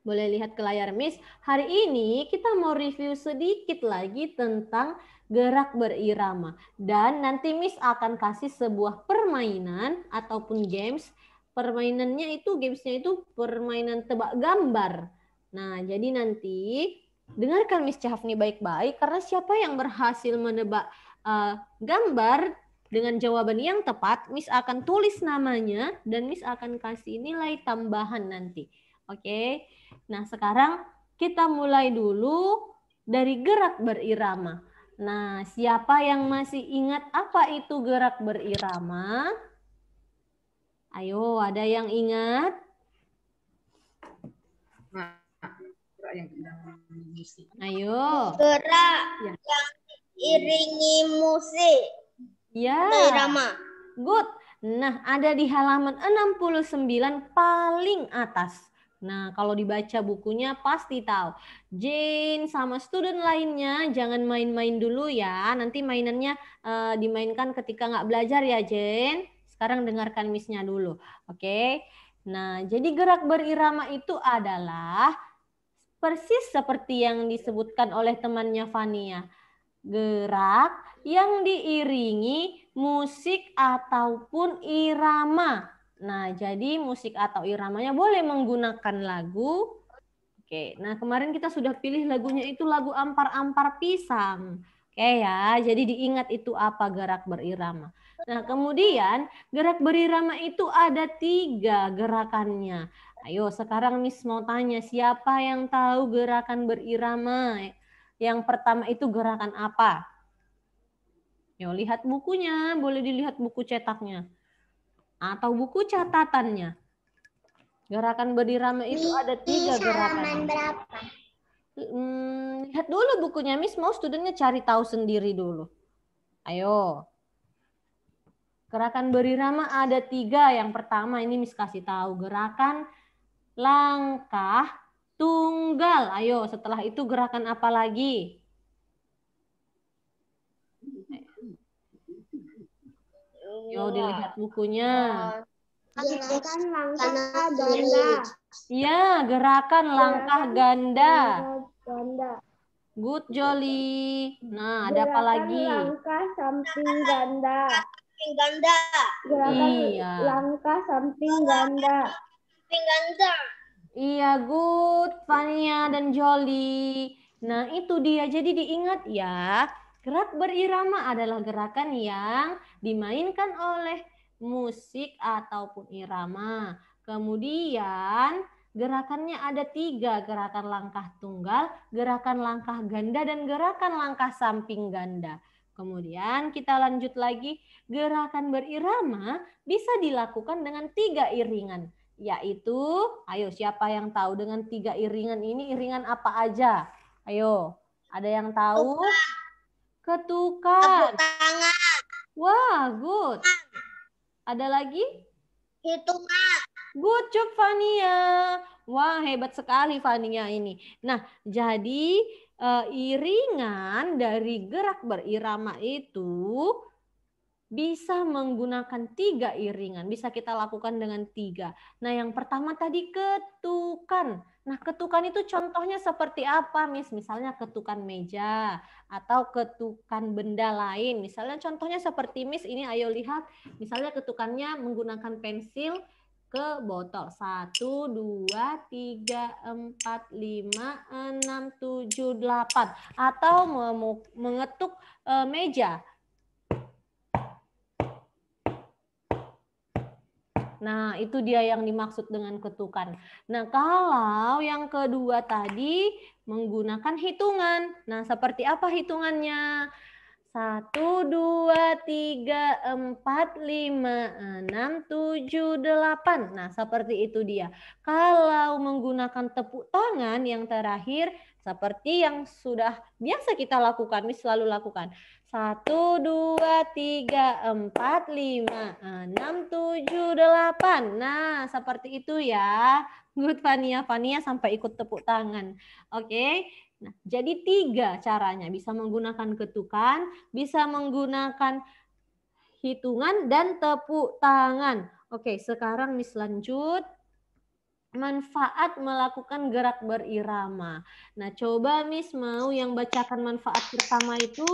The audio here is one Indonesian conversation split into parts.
Boleh lihat ke layar Miss. Hari ini kita mau review sedikit lagi tentang gerak berirama. Dan nanti Miss akan kasih sebuah permainan ataupun games. Permainannya itu, gamesnya itu permainan tebak gambar. Nah, jadi nanti dengarkan Miss Cahafni baik-baik karena siapa yang berhasil menebak gambar dengan jawaban yang tepat, Miss akan tulis namanya dan Miss akan kasih nilai tambahan nanti. Oke. Nah, sekarang kita mulai dulu dari gerak berirama. Nah, siapa yang masih ingat apa itu gerak berirama? Ayo, ada yang ingat? Ayo. Gerak yang iringi musik. Ya. Berirama. Good. Nah, ada di halaman 69 paling atas. Nah, kalau dibaca bukunya pasti tahu. Jane sama student lainnya jangan main-main dulu ya. Nanti mainannya dimainkan ketika nggak belajar ya, Jane. Sekarang dengarkan Miss-nya dulu. Oke. Nah, jadi gerak berirama itu adalah persis seperti yang disebutkan oleh temannya Fania. Gerak yang diiringi musik ataupun irama. Nah, jadi musik atau iramanya boleh menggunakan lagu. Oke, nah kemarin kita sudah pilih lagunya itu lagu Ampar-Ampar Pisang. Oke ya, jadi diingat itu apa gerak berirama. Nah, kemudian gerak berirama itu ada 3 gerakannya. Ayo, sekarang Miss mau tanya, siapa yang tahu gerakan berirama? Yang pertama itu gerakan apa? Yo, lihat bukunya, boleh dilihat buku cetaknya. Atau buku catatannya. Gerakan berirama itu ada 3 gerakan. Berapa? Lihat dulu bukunya, Miss mau studentnya cari tahu sendiri dulu. Ayo. Gerakan berirama ada 3. Yang pertama ini Miss kasih tahu. Gerakan langkah tunggal. Ayo, setelah itu gerakan apa lagi? Yo, dilihat bukunya. Gerakan langkah ganda. Iya, gerakan langkah ganda. Ganda. Good, Jolly. Nah, ada apa lagi? Langkah samping ganda. Ganda. Gerakan langkah samping ganda. Samping ganda. Iya, good, Fania dan Jolly. Nah, itu dia. Jadi diingat ya, gerak berirama adalah gerakan yang dimainkan oleh musik ataupun irama. Kemudian gerakannya ada 3, gerakan langkah tunggal, gerakan langkah ganda, dan gerakan langkah samping ganda. Kemudian kita lanjut lagi, gerakan berirama bisa dilakukan dengan 3 iringan, yaitu, ayo siapa yang tahu dengan 3 iringan ini, iringan apa aja? Ayo, ada yang tahu? Ketukan. Tepuk tangan. Wah, good. Ada lagi? Hitungan. Good job, Fania. Wah, hebat sekali Fania ini. Nah, jadi iringan dari gerak berirama itu bisa menggunakan 3 iringan. Bisa kita lakukan dengan 3. Nah, yang pertama tadi ketukan. Nah, ketukan itu contohnya seperti apa, Miss? Misalnya ketukan meja atau ketukan benda lain. Misalnya contohnya seperti Miss ini, ayo lihat. Misalnya ketukannya menggunakan pensil ke botol. 1, 2, 3, 4, 5, 6, 7, 8. Atau mengetuk meja. Nah, itu dia yang dimaksud dengan ketukan. Nah, kalau yang kedua tadi menggunakan hitungan. Nah, seperti apa hitungannya? 1, 2, 3, 4, 5, 6, 7, 8. Nah, seperti itu dia. Kalau menggunakan tepuk tangan yang terakhir, seperti yang sudah biasa kita lakukan, Miss selalu lakukan. 1, 2, 3, 4, 5, 6, 7, 8. Nah, seperti itu ya. Good, Fania. Fania sampai ikut tepuk tangan. Oke. Nah, jadi 3 caranya. Bisa menggunakan ketukan, bisa menggunakan hitungan, dan tepuk tangan. Oke, sekarang Miss lanjut. manfaat melakukan gerak berirama. Nah, coba Miss mau yang bacakan manfaat pertama itu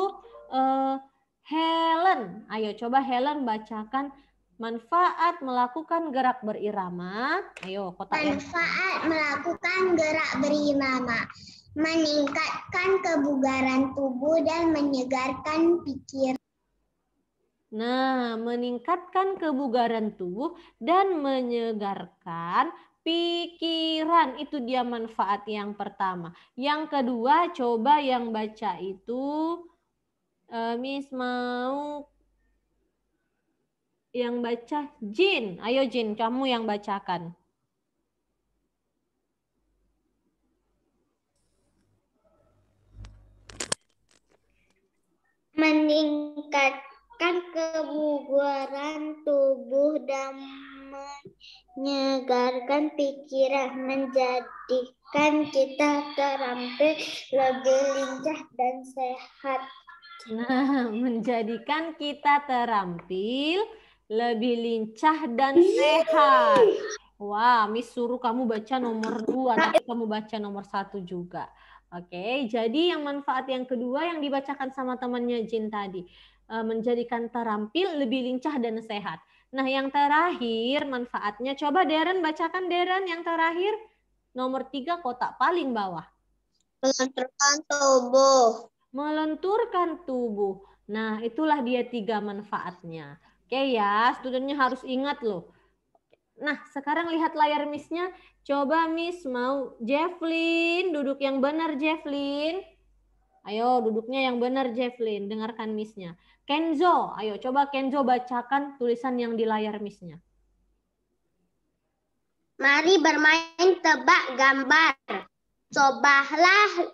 Helen. Ayo coba Helen bacakan manfaat melakukan gerak berirama. Ayo, kotak yang manfaat melakukan gerak berirama. Meningkatkan kebugaran tubuh dan menyegarkan pikiran. Nah, meningkatkan kebugaran tubuh dan menyegarkan pikiran. Itu dia manfaat yang pertama. Yang kedua, coba yang baca itu, Miss mau yang baca Jin. Ayo Jin, kamu yang bacakan. Meningkatkan kebugaran tubuh dan menyegarkan pikiran, menjadikan kita terampil, lebih lincah dan sehat. Nah, menjadikan kita terampil, lebih lincah dan sehat. Wah, Miss suruh kamu baca nomor 2, tapi kamu baca nomor 1 juga. Oke, jadi yang manfaat yang kedua yang dibacakan sama temannya Jin tadi. Menjadikan terampil, lebih lincah dan sehat. Nah, yang terakhir manfaatnya, coba Deren bacakan Deren yang terakhir. Nomor 3 kotak paling bawah. Melenturkan tubuh. Melenturkan tubuh. Nah, itulah dia 3 manfaatnya. Oke ya, studennya harus ingat loh. Nah, sekarang lihat layar Miss-nya. Coba Miss mau Jefflyn, duduk yang benar Jefflyn. Ayo, duduknya yang benar Jefflyn, dengarkan Miss-nya. Kenzo, ayo coba Kenzo bacakan tulisan yang di layar Miss-nya. Mari bermain tebak gambar. Cobalah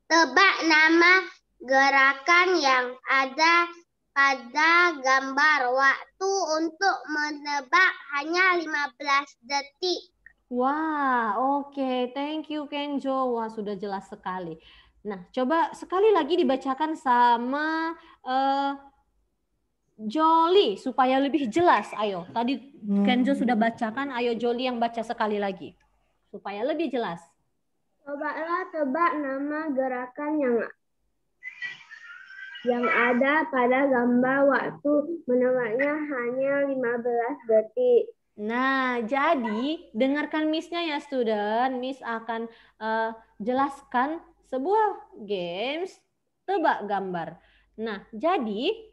tebak nama gerakan yang ada pada gambar. Waktu untuk menebak hanya 15 detik. Wah, oke. Thank you Kenzo. Wah, sudah jelas sekali. Nah, coba sekali lagi dibacakan sama Joli supaya lebih jelas. Ayo, tadi Kenzo sudah bacakan. Ayo Joli yang baca sekali lagi supaya lebih jelas. Cobalah tebak nama gerakan yang ada pada gambar. Waktu menebaknya hanya 15 detik. Nah, jadi dengarkan Miss-nya ya student. Miss akan jelaskan sebuah games tebak gambar. Nah, jadi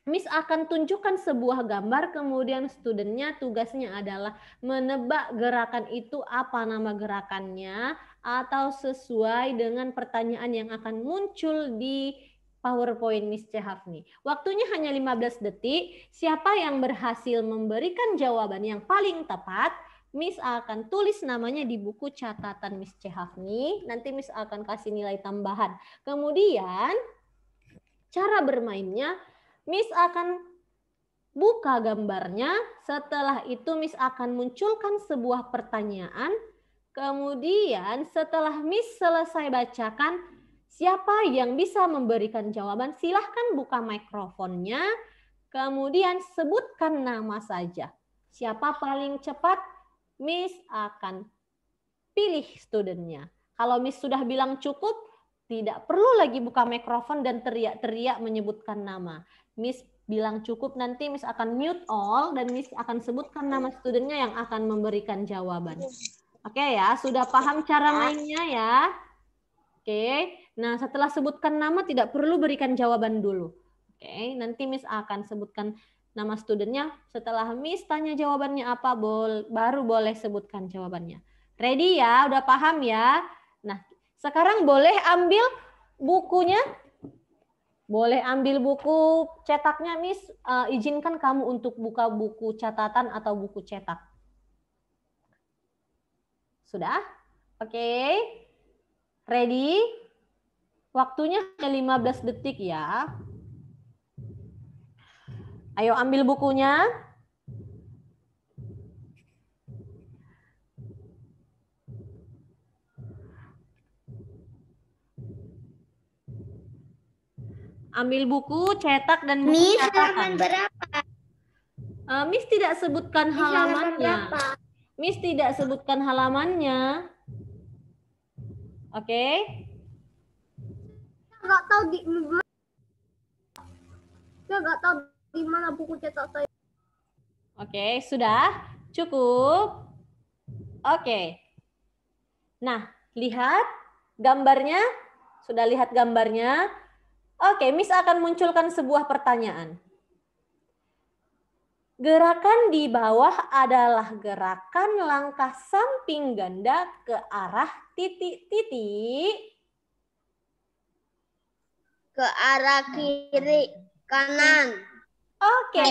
Miss akan tunjukkan sebuah gambar, kemudian studentnya tugasnya adalah menebak gerakan itu apa nama gerakannya, atau sesuai dengan pertanyaan yang akan muncul di PowerPoint Miss Cehafni. Waktunya hanya 15 detik. Siapa yang berhasil memberikan jawaban yang paling tepat, Miss akan tulis namanya di buku catatan Miss Cehafni. Nanti Miss akan kasih nilai tambahan. Kemudian cara bermainnya, Miss akan buka gambarnya. Setelah itu Miss akan munculkan sebuah pertanyaan. Kemudian setelah Miss selesai bacakan, siapa yang bisa memberikan jawaban? Silahkan buka mikrofonnya. Kemudian sebutkan nama saja. Siapa paling cepat, Miss akan pilih studentnya. Kalau Miss sudah bilang cukup, tidak perlu lagi buka mikrofon dan teriak-teriak menyebutkan nama. Miss bilang cukup, nanti Miss akan mute all dan Miss akan sebutkan nama studentnya yang akan memberikan jawaban. Oke ya, sudah paham cara mainnya ya? Oke, nah setelah sebutkan nama tidak perlu berikan jawaban dulu. Oke, nanti Miss akan sebutkan nama studentnya. Setelah Miss tanya jawabannya apa, baru boleh sebutkan jawabannya. Ready ya? Udah paham ya? Nah, sekarang boleh ambil bukunya? Boleh ambil buku cetaknya, Miss. Izinkan kamu untuk buka buku catatan atau buku cetak. Sudah? Oke. Ready? Waktunya hanya 15 detik ya. Ayo ambil bukunya. Ambil buku, cetak, dan buku catatan. Halaman berapa? Miss tidak sebutkan halamannya. Miss tidak sebutkan halamannya. Oke? Nggak tahu di mana buku cetak saya. Oke, sudah? Cukup? Oke. Nah, lihat gambarnya. Sudah lihat gambarnya? Oke, Miss akan munculkan sebuah pertanyaan. Gerakan di bawah adalah gerakan langkah samping ganda ke arah titik-titik. Ke arah kiri, kanan. Oke,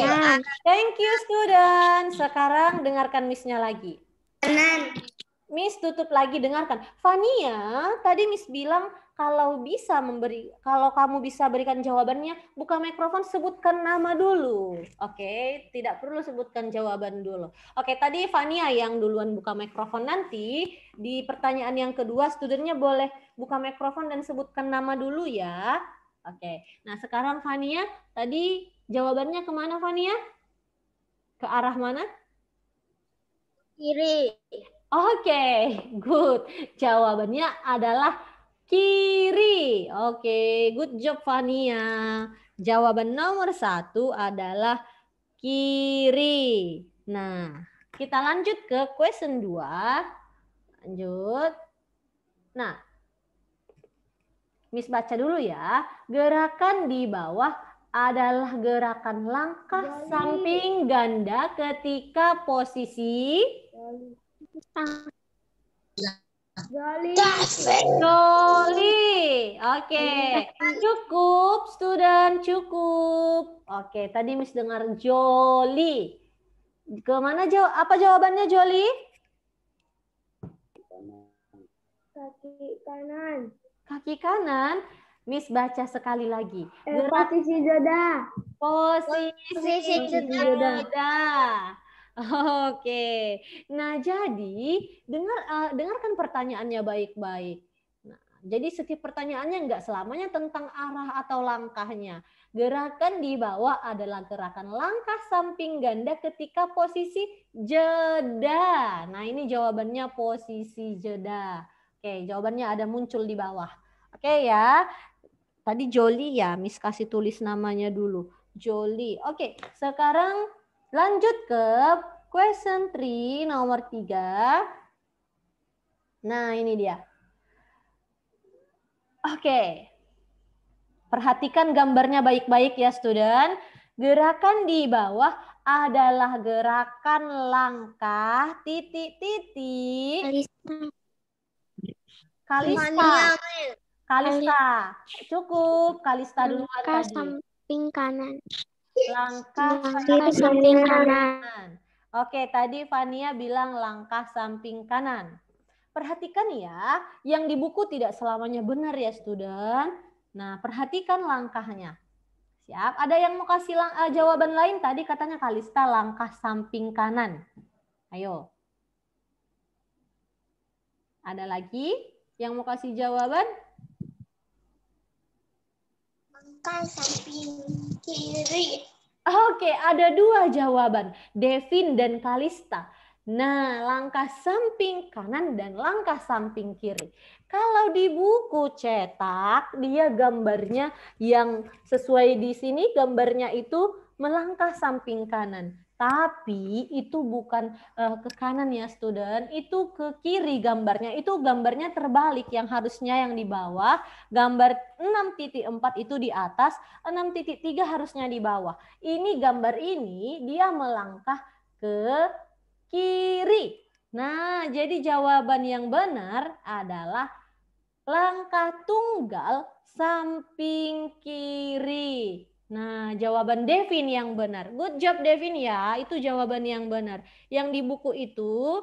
thank you student. Sekarang dengarkan Miss-nya lagi. Kanan. Miss tutup lagi, dengarkan. Fania, tadi Miss bilang kalau kamu bisa berikan jawabannya, buka mikrofon, sebutkan nama dulu. Oke, tidak perlu sebutkan jawaban dulu. Oke, tadi Fania yang duluan buka mikrofon. Nanti di pertanyaan yang kedua, studentnya boleh buka mikrofon dan sebutkan nama dulu ya. Oke, nah sekarang Fania, tadi jawabannya kemana Fania? Ke arah mana? Kiri. Oke, good. Jawabannya adalah kiri. Oke, good job Fania. Jawaban nomor 1 adalah kiri. Nah, kita lanjut ke question 2. Lanjut. Nah, Miss baca dulu ya. Gerakan di bawah adalah gerakan langkah samping ganda ketika posisi Joli. Oke, cukup student, cukup. Oke, tadi Miss dengar Joli. Kemana apa jawabannya Joli? Kaki kanan. Kaki kanan. Miss baca sekali lagi. Posisi dada. Posisi dada. Oke. Nah, jadi dengarkan pertanyaannya baik-baik. Nah, jadi setiap pertanyaannya enggak selamanya tentang arah atau langkahnya. Gerakan di bawah adalah gerakan langkah samping ganda ketika posisi jeda. Nah, ini jawabannya posisi jeda. Oke, jawabannya ada muncul di bawah. Oke ya. Tadi Joli ya, Miss kasih tulis namanya dulu. Joli. Oke, sekarang lanjut ke question 3 nomor 3. Nah, ini dia. Oke. Perhatikan gambarnya baik-baik ya, student. Gerakan di bawah adalah gerakan langkah titik-titik. Kalista. Kalista. Cukup. Kalista duluan tadi. Samping kanan. Langkah samping kanan. Oke, tadi Fania bilang langkah samping kanan. Perhatikan ya, yang di buku tidak selamanya benar ya, student. Nah, perhatikan langkahnya. Siap? Ada yang mau kasih jawaban lain? Tadi katanya Kalista langkah samping kanan. Ayo. Ada lagi yang mau kasih jawaban? Langkah samping kiri. Oke, ada 2 jawaban, Devin dan Kalista. Nah, langkah samping kanan dan langkah samping kiri. Kalau di buku cetak, dia gambarnya yang sesuai di sini, gambarnya itu melangkah samping kanan. Tapi itu bukan ke kanan ya student, itu ke kiri gambarnya. Itu gambarnya terbalik, yang harusnya yang di bawah, gambar 6.4 itu di atas, 6.3 harusnya di bawah. Ini gambar ini dia melangkah ke kiri. Nah, jadi jawaban yang benar adalah langkah tunggal samping kiri. Nah, jawaban Devin yang benar. Good job Devin ya, itu jawaban yang benar. Yang di buku itu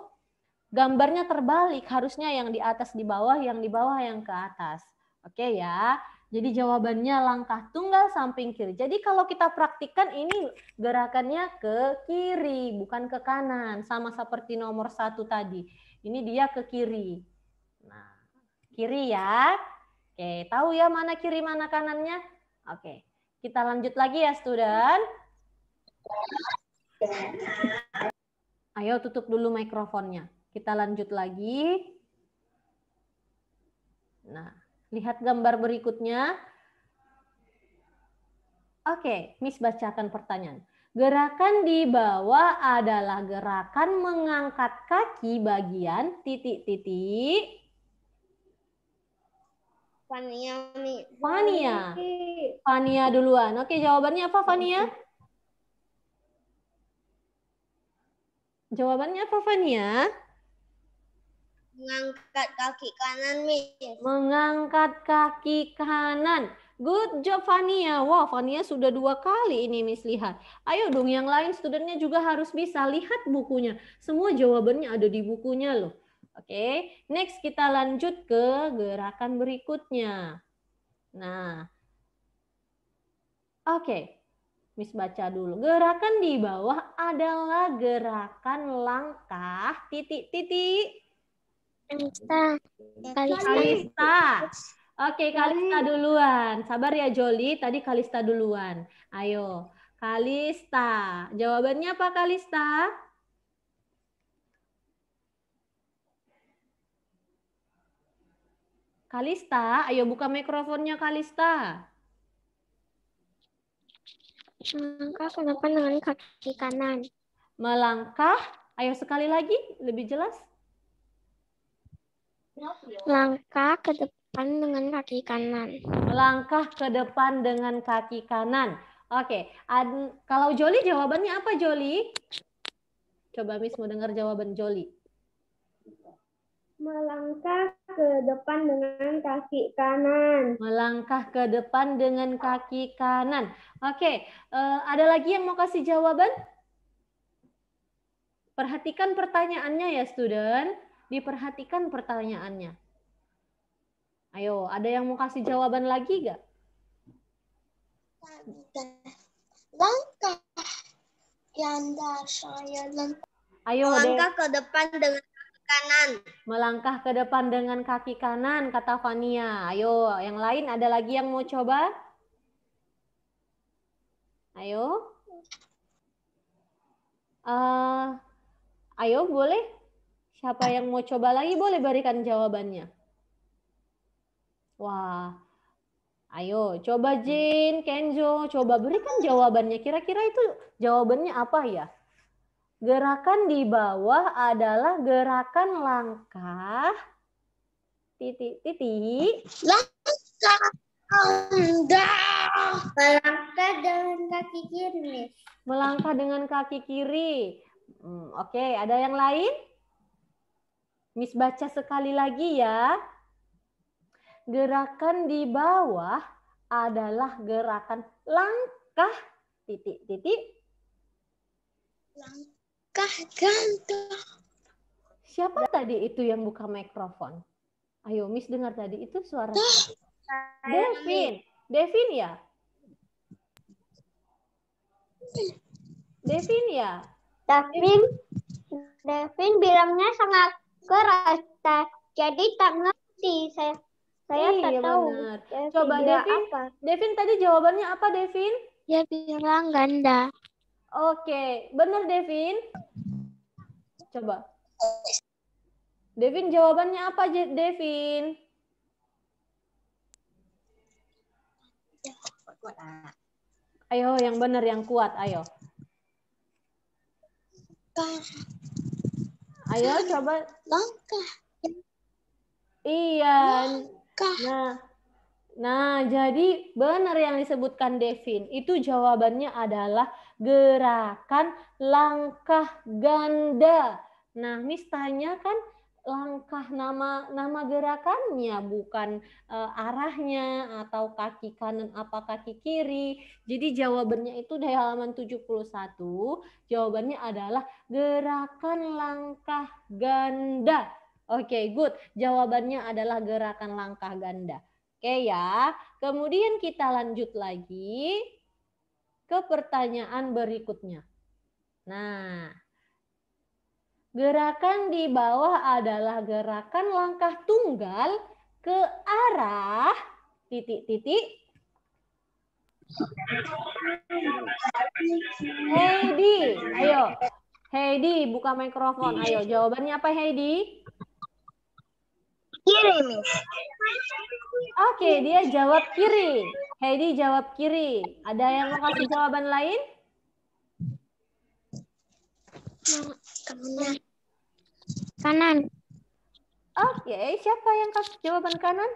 gambarnya terbalik, harusnya yang di atas di bawah, yang di bawah yang ke atas. Oke ya. Jadi jawabannya langkah tunggal samping kiri. Jadi kalau kita praktikkan ini gerakannya ke kiri, bukan ke kanan. Sama seperti nomor 1 tadi. Ini dia ke kiri. Nah, kiri ya. Oke, tahu ya mana kiri mana kanannya? Oke, kita lanjut lagi ya student. Ayo tutup dulu mikrofonnya. Kita lanjut lagi. Nah, lihat gambar berikutnya. Oke, Miss bacakan pertanyaan. Gerakan di bawah adalah gerakan mengangkat kaki bagian titik-titik. Fania. Fania. Fania duluan. Oke, jawabannya apa, Fania? Jawabannya apa, Fania? Mengangkat kaki kanan, Miss. Mengangkat kaki kanan. Good job, Fania. Wow, Fania sudah 2 kali ini, Miss lihat. Ayo dong, yang lain studennya juga harus bisa lihat bukunya. Semua jawabannya ada di bukunya loh. Oke, next kita lanjut ke gerakan berikutnya. Nah, oke. Miss baca dulu. Gerakan di bawah adalah gerakan langkah titik-titik. Kalista. Oke, Kalista duluan. Sabar ya, Joli. Tadi Kalista duluan. Ayo, Kalista. Jawabannya apa, Kalista? Kalista, ayo buka mikrofonnya, Kalista. Melangkah ke depan dengan kaki kanan. Melangkah. Ayo sekali lagi, lebih jelas. Langkah ke depan dengan kaki kanan. Melangkah ke depan dengan kaki kanan. Oke, kalau Joli jawabannya apa, Joli? Coba Miss mau dengar jawaban Joli. Melangkah ke depan dengan kaki kanan. Melangkah ke depan dengan kaki kanan. Oke, ada lagi yang mau kasih jawaban? Perhatikan pertanyaannya ya, student. Diperhatikan pertanyaannya. Ayo, ada yang mau kasih jawaban lagi nggak? Langkah ganda saya langkah. Ayo, Melangkah ke depan dengan kaki kanan. Melangkah ke depan dengan kaki kanan, kata Fania. Ayo, yang lain ada lagi yang mau coba? Ayo. Ayo, boleh? Siapa yang mau coba lagi boleh berikan jawabannya. Wah, ayo coba Jin, Kenzo, coba berikan jawabannya. Kira-kira itu jawabannya apa ya? Gerakan di bawah adalah gerakan langkah titik-titik. Langkah ganda. Melangkah dengan kaki kiri. Melangkah dengan kaki kiri. Oke, ada yang lain? Miss baca sekali lagi ya. Gerakan di bawah adalah gerakan langkah titik-titik. Langkah ganda. Siapa tadi itu yang buka mikrofon? Ayo, Miss dengar tadi itu suara Devin. Devin ya? Devin ya? Devin bilangnya sangat keras, jadi tak ngerti. Saya tak tahu. Benar. Coba Devin, apa? Devin tadi jawabannya apa, Devin? Dia bilang ganda. Oke, benar Devin. Coba. Devin jawabannya apa, Devin? Ayo, yang benar, yang kuat, ayo. Ayo, coba. Langkah. Iya. Nah, jadi benar yang disebutkan Devin. Itu jawabannya adalah gerakan langkah ganda. Nah, Miss tanya kan langkah nama gerakannya, bukan arahnya atau kaki kanan apa kaki kiri. Jadi jawabannya itu di halaman 71, jawabannya adalah gerakan langkah ganda. Oke, good. Jawabannya adalah gerakan langkah ganda. Oke ya, kemudian kita lanjut lagi ke pertanyaan berikutnya. Nah, gerakan di bawah adalah gerakan langkah tunggal ke arah titik-titik. Edi, ayo. Heidi, buka mikrofon. Ayo, jawabannya apa Heidi? Kiri, Miss. Oke, dia jawab kiri. Heidi jawab kiri. Ada yang mau kasih jawaban lain? Kanan. Oke, siapa yang kasih jawaban kanan?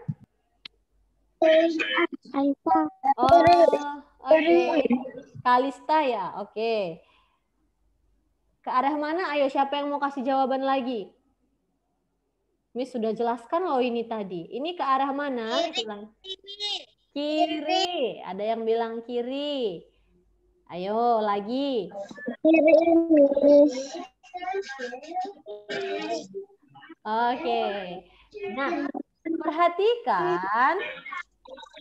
Kalista. Oh, oke. Kalista ya, oke. Ke arah mana? Ayo, siapa yang mau kasih jawaban lagi? Miss sudah jelaskan loh ini tadi. Ini ke arah mana? Kiri. Ada yang bilang kiri. Ayo, lagi. Kiri, Miss. Oke. Nah,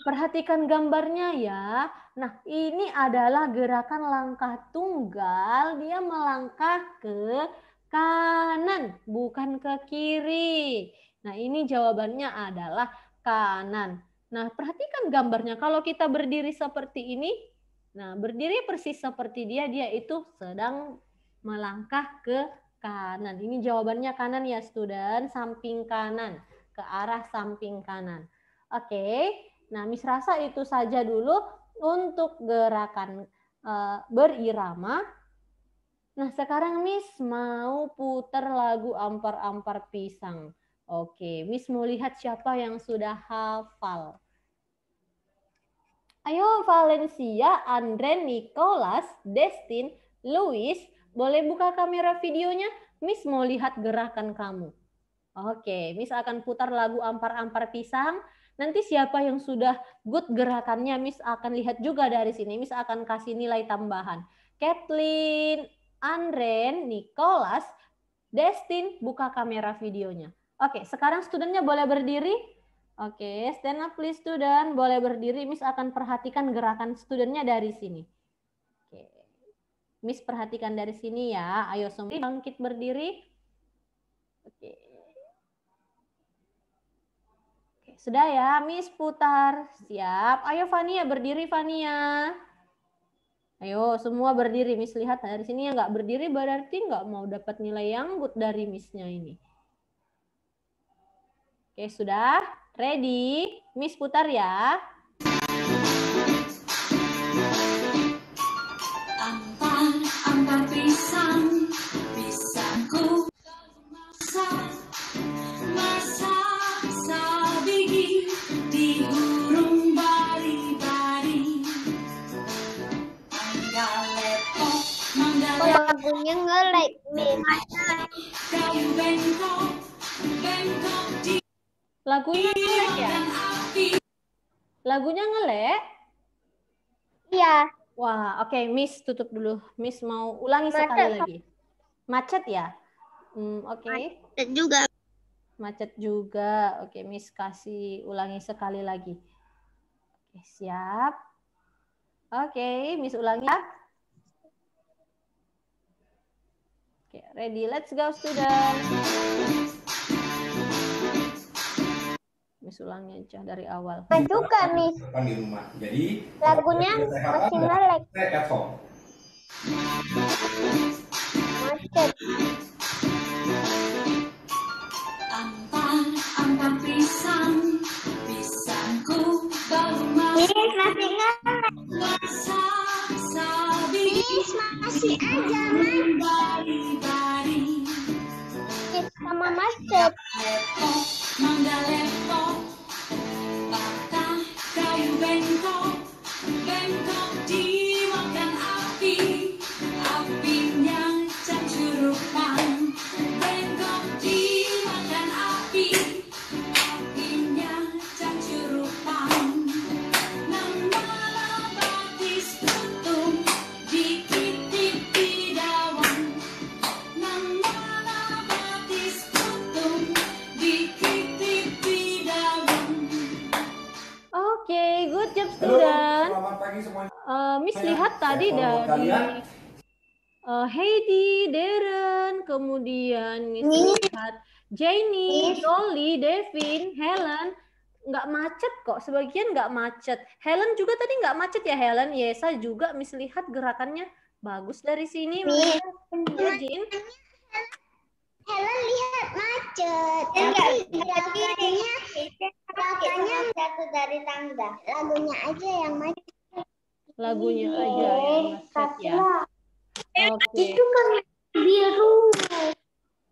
perhatikan gambarnya ya. Nah, ini adalah gerakan langkah tunggal. Dia melangkah ke kanan, bukan ke kiri. Nah, ini jawabannya adalah kanan. Nah, perhatikan gambarnya. Kalau kita berdiri seperti ini, nah berdiri persis seperti dia itu sedang melangkah ke kanan. Ini jawabannya kanan ya, student. Samping kanan, ke arah samping kanan. Oke. Nah, Miss rasa itu saja dulu untuk gerakan berirama. Nah, sekarang Miss mau putar lagu Ampar-Ampar Pisang. Oke, Miss mau lihat siapa yang sudah hafal. Ayo Valencia, Andre, Nicholas, Destin, Louis, boleh buka kamera videonya? Miss mau lihat gerakan kamu. Oke, Miss akan putar lagu Ampar-Ampar Pisang. Nanti siapa yang sudah good gerakannya, Miss akan lihat juga dari sini. Miss akan kasih nilai tambahan. Kathleen, Andren, Nicholas, Destin, buka kamera videonya. Oke, sekarang studentnya boleh berdiri. Oke, stand up please student. Boleh berdiri, Miss akan perhatikan gerakan studentnya dari sini. Oke, Miss perhatikan dari sini ya. Ayo semua bangkit berdiri. Oke. Sudah ya, Miss putar. Siap. Ayo Fania, berdiri Fania. Ayo semua berdiri. Miss lihat dari sini yang nggak berdiri berarti nggak mau dapat nilai yang good dari Miss-nya ini. Oke, sudah? Ready? Miss putar ya. Ampar pisang, pisangku masak sabigi di burung bari-bari. Mangga Lagunya nge-lag, Miss. kayu bengkok di Lagunya ngelek ya? Lagunya ngelek? Iya. Wah, oke, Miss tutup dulu. Miss mau ulangi sekali lagi. Macet ya? Oke. Macet juga. Macet juga. Oke, Miss kasih ulangi sekali lagi. Oke, siap. Oke, Miss ulangi ya. Oke, ready. Let's go, student. Miss ulangi aja dari awal. Juga, Miss. Di rumah. Jadi Lagunya masih nge-lag. Macet. Ampar pisang, pisangku baru Miss, masih nge-lag. masak sabigi. Miss, masih aja, Mas. Bari-bari. Sama macet. Lepok, mangga lepok, patah kayu bengkok, bengkok dimakan api, apinya cancurupan. Bengkok dimakan api, apinya cancurupan. Nama batis tutung dikitip di dawan. Nama batis tutung dikitip di dawan. Oke, good job, Halo, student. selamat pagi semuanya. Miss lihat tadi dari Heidi, Darren, kemudian Miss lihat Jenny, Dolly, Devin, Helen, nggak macet kok. Sebagian nggak macet. Helen juga tadi nggak macet ya Helen. Yesa juga Miss lihat gerakannya Bagus dari sini. Miss. Ya, Jin. Helen lihat macet. Belakangnya satu dari tangga. Lagunya aja yang macet. Lagunya aja yang macet ya. Oke. Itu kan biru.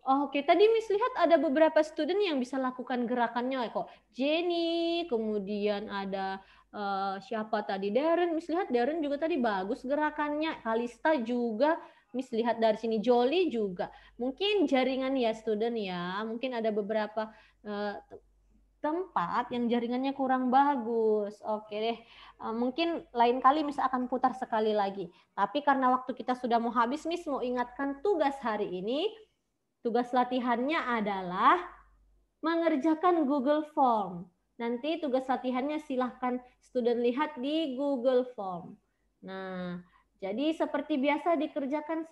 Oke, tadi Miss lihat ada beberapa student yang bisa lakukan gerakannya kok. Jenny, kemudian ada siapa tadi? Darren. Miss lihat Darren juga tadi bagus gerakannya. Kalista juga. Miss lihat dari sini Jolie juga. Mungkin jaringan ya student ya. Mungkin ada beberapa tempat yang jaringannya kurang bagus. Oke deh. Mungkin lain kali Miss akan putar sekali lagi. Tapi karena waktu kita sudah mau habis, Miss mau ingatkan tugas hari ini. Tugas latihannya adalah mengerjakan Google Form. Nanti tugas latihannya silahkan student lihat di Google Form. Nah, jadi seperti biasa dikerjakan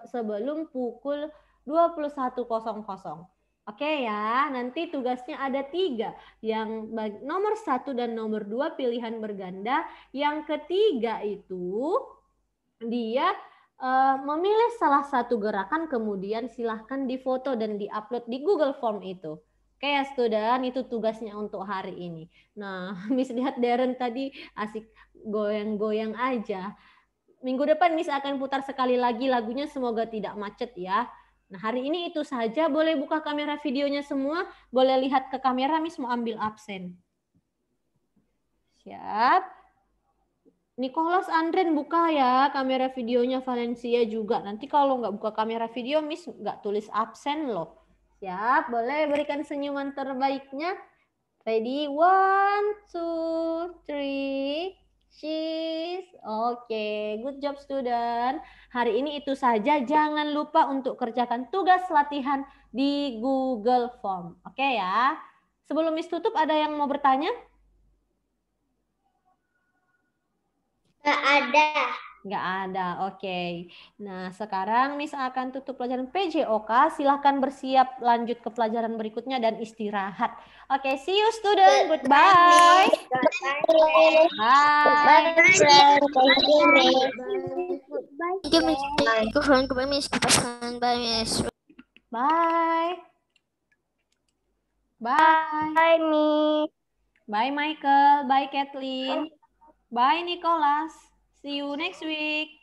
sebelum pukul 21.00. Oke ya, nanti tugasnya ada 3. Yang nomor 1 dan nomor 2 pilihan berganda. Yang ketiga itu dia memilih salah satu gerakan, kemudian silahkan difoto dan diupload di Google Form itu. Oke ya student, itu tugasnya untuk hari ini. Nah, Miss lihat Darren tadi asik goyang-goyang aja. Minggu depan Miss akan putar sekali lagi lagunya, semoga tidak macet ya. Nah, hari ini itu saja. Boleh buka kamera videonya semua, boleh lihat ke kamera, Miss mau ambil absen. Siap. Nicholas Andren buka ya kamera videonya, Valencia juga. Nanti kalau nggak buka kamera video, Miss nggak tulis absen loh. Siap, boleh berikan senyuman terbaiknya. Ready, 1, 2, 3, cheese. Oke, good job student. Hari ini itu saja, jangan lupa untuk kerjakan tugas latihan di Google Form. Oke ya. Sebelum Miss tutup, ada yang mau bertanya? Nggak ada. Nggak ada, oke. Nah, sekarang Miss akan tutup pelajaran PJOK. Silahkan bersiap lanjut ke pelajaran berikutnya dan istirahat. Oke, see you student. Goodbye. Bye. Bye. Bye. Bye, Miss. Bye, Michael. Bye, Kathleen. Bye, Nicholas. See you next week.